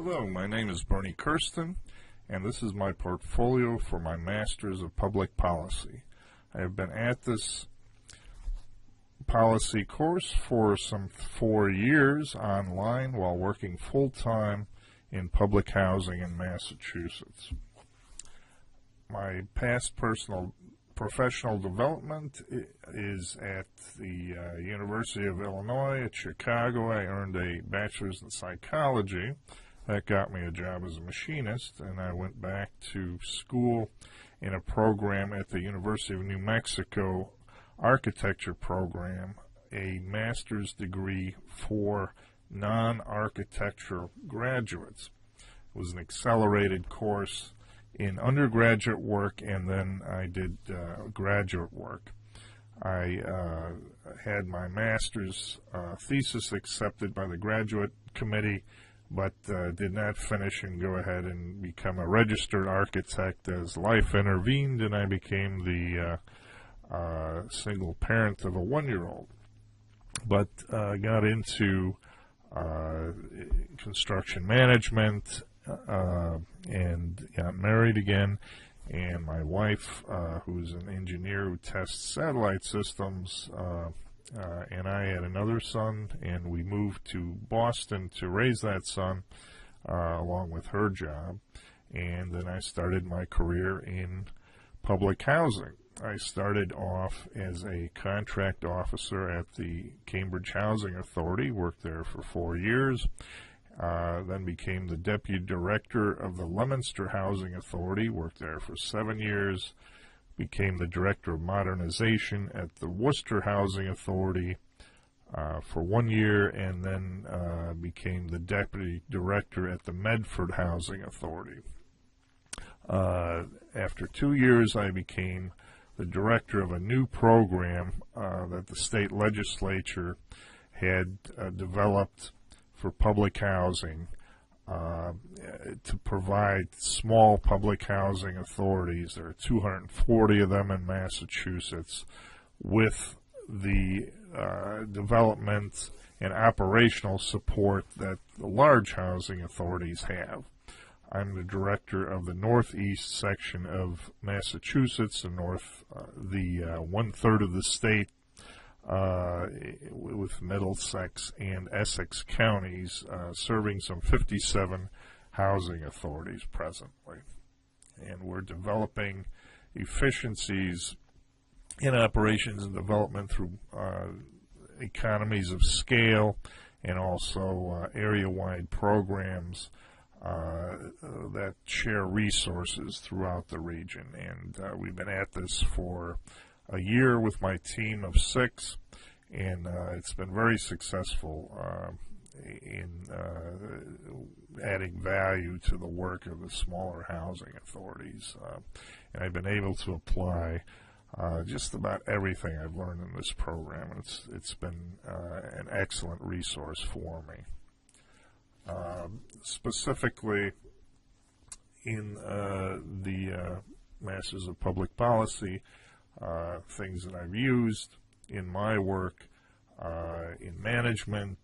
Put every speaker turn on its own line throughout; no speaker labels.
Hello, my name is Bernie Kirsten, and this is my portfolio for my Masters of Public Policy. I have been at this policy course for some 4 years online while working full-time in public housing in Massachusetts. My past professional development is at the University of Illinois at Chicago. I earned a bachelor's in psychology. That got me a job as a machinist, and I went back to school in a program at the University of New Mexico architecture program, a master's degree for non-architectural graduates. It was an accelerated course in undergraduate work, and then I did graduate work. I had my master's thesis accepted by the graduate committee, but did not finish and go ahead and become a registered architect as life intervened, and I became the single parent of a 1-year-old. But got into construction management and got married again, and my wife, who's an engineer who tests satellite systems, and I had another son, and we moved to Boston to raise that son along with her job. And then I started my career in public housing. I started off as a contract officer at the Cambridge Housing Authority, worked there for 4 years, then became the deputy director of the Leominster Housing Authority, worked there for 7 years, became the director of modernization at the Worcester Housing Authority for 1 year, and then became the deputy director at the Medford Housing Authority. After 2 years, I became the director of a new program that the state legislature had developed for public housing to provide small public housing authorities. There are 240 of them in Massachusetts, with the development and operational support that the large housing authorities have. I'm the director of the northeast section of Massachusetts, the 1/3 of the state, with Middlesex and Essex counties, serving some 57 housing authorities presently. And we're developing efficiencies in operations and development through economies of scale, and also area-wide programs that share resources throughout the region. And we've been at this for a year with my team of 6, and it's been very successful in adding value to the work of the smaller housing authorities. And I've been able to apply just about everything I've learned in this program, and it's been an excellent resource for me. Specifically in the Masters of Public Policy, things that I've used in my work in management,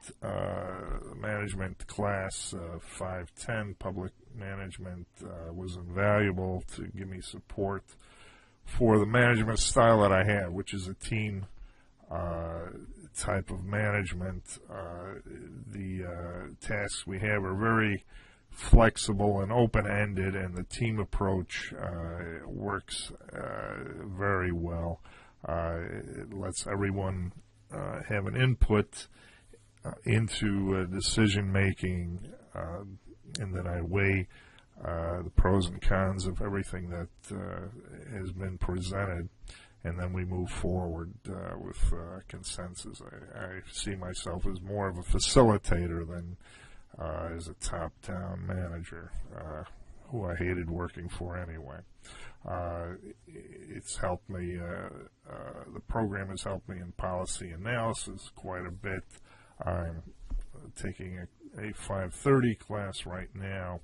class 510, public management was invaluable to give me support for the management style that I have, which is a team type of management. The tasks we have are very flexible and open-ended, and the team approach works very well. It lets everyone have an input into decision-making, and then I weigh the pros and cons of everything that has been presented, and then we move forward with consensus. I see myself as more of a facilitator than as a top-down manager, who I hated working for anyway. It's helped me, the program has helped me in policy analysis quite a bit. I'm taking a 530 class right now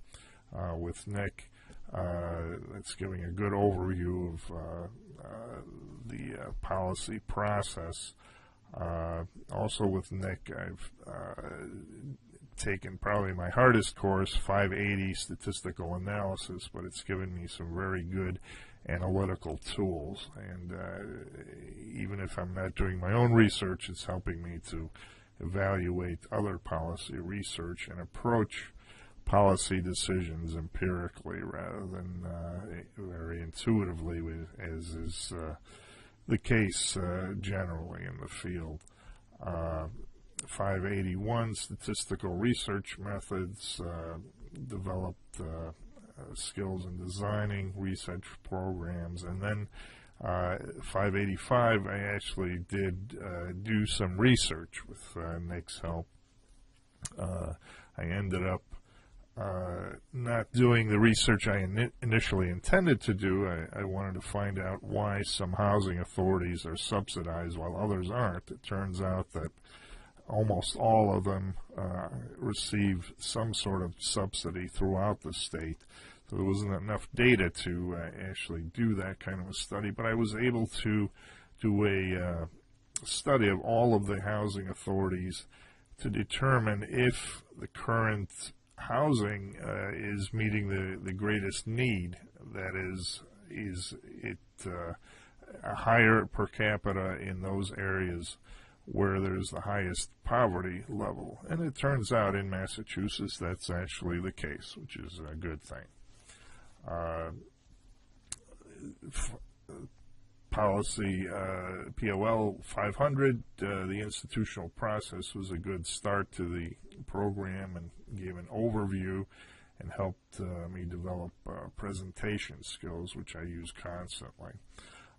with Nick. That's giving a good overview of the policy process. Also with Nick, I've taken probably my hardest course, 580 statistical analysis, but it's given me some very good analytical tools. And even if I'm not doing my own research, it's helping me to evaluate other policy research and approach policy decisions empirically rather than very intuitively, as is the case generally in the field. 581 statistical research methods, developed skills in designing research programs, and then 585 I actually did do some research with Nick's help. I ended up not doing the research I initially intended to do. I wanted to find out why some housing authorities are subsidized while others aren't. It turns out that almost all of them receive some sort of subsidy throughout the state. So there wasn't enough data to actually do that kind of a study, but I was able to do a study of all of the housing authorities to determine if the current housing is meeting the greatest need. That is it higher per capita in those areas where there's the highest poverty level. And it turns out in Massachusetts that's actually the case, which is a good thing. Policy POL 500, the institutional process was a good start to the program and gave an overview and helped me develop presentation skills, which I use constantly.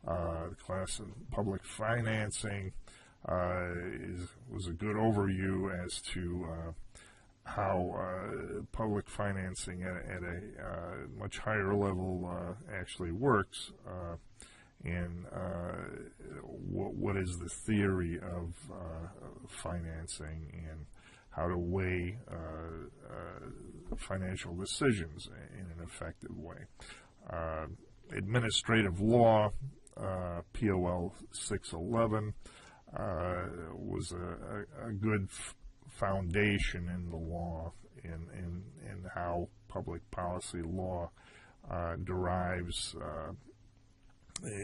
The class in public financing was a good overview as to how public financing at a much higher level actually works, and what is the theory of financing and how to weigh financial decisions in an effective way. Administrative law, POL 611, was a good foundation in the law in how public policy law derives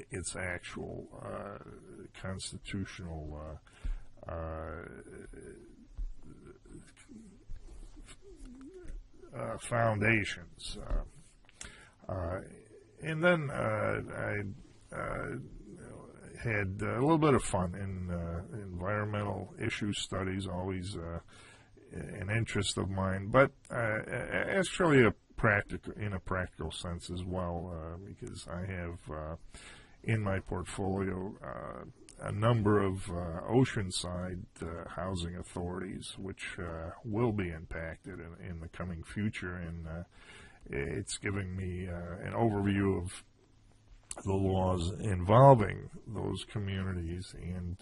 its actual constitutional foundations. And then I had a little bit of fun in environmental issue studies, always an interest of mine, but actually in a practical sense as well, because I have in my portfolio a number of oceanside housing authorities which will be impacted in the coming future, and it's giving me an overview of the laws involving those communities and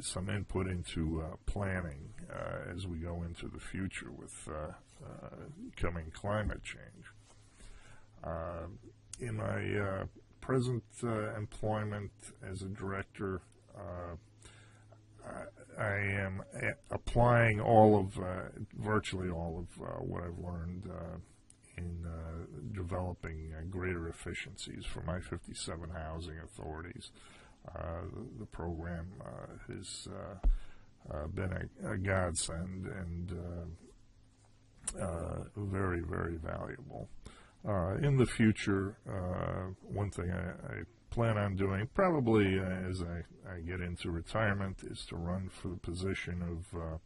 some input into planning as we go into the future with coming climate change. In my present employment as a director, I am applying virtually all of what I've learned in developing greater efficiencies for my 57 housing authorities. The program has been a godsend and very, very valuable. In the future, one thing I plan on doing, probably as I get into retirement, is to run for the position of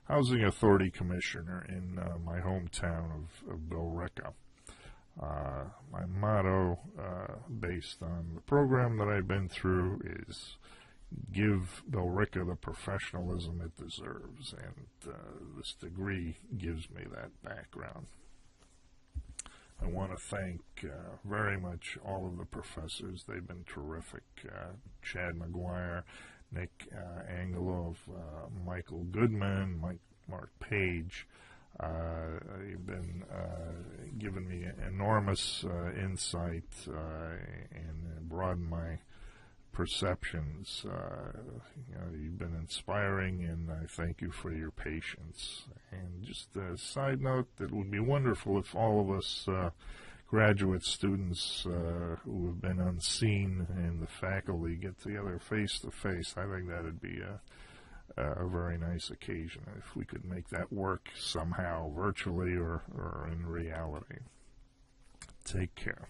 Housing Authority Commissioner in my hometown of Billerica. My motto, based on the program that I've been through, is give Billerica the professionalism it deserves, and this degree gives me that background. I want to thank very much all of the professors. They've been terrific. Chad McGuire, Nick Angelov, Michael Goodman, Mark Page. You've been giving me enormous insight and broadened my perceptions. You've been inspiring, and I thank you for your patience. And just a side note, it would be wonderful if all of us graduate students who have been unseen and the faculty get together face to face. I think that would be a very nice occasion if we could make that work somehow, virtually or in reality. Take care.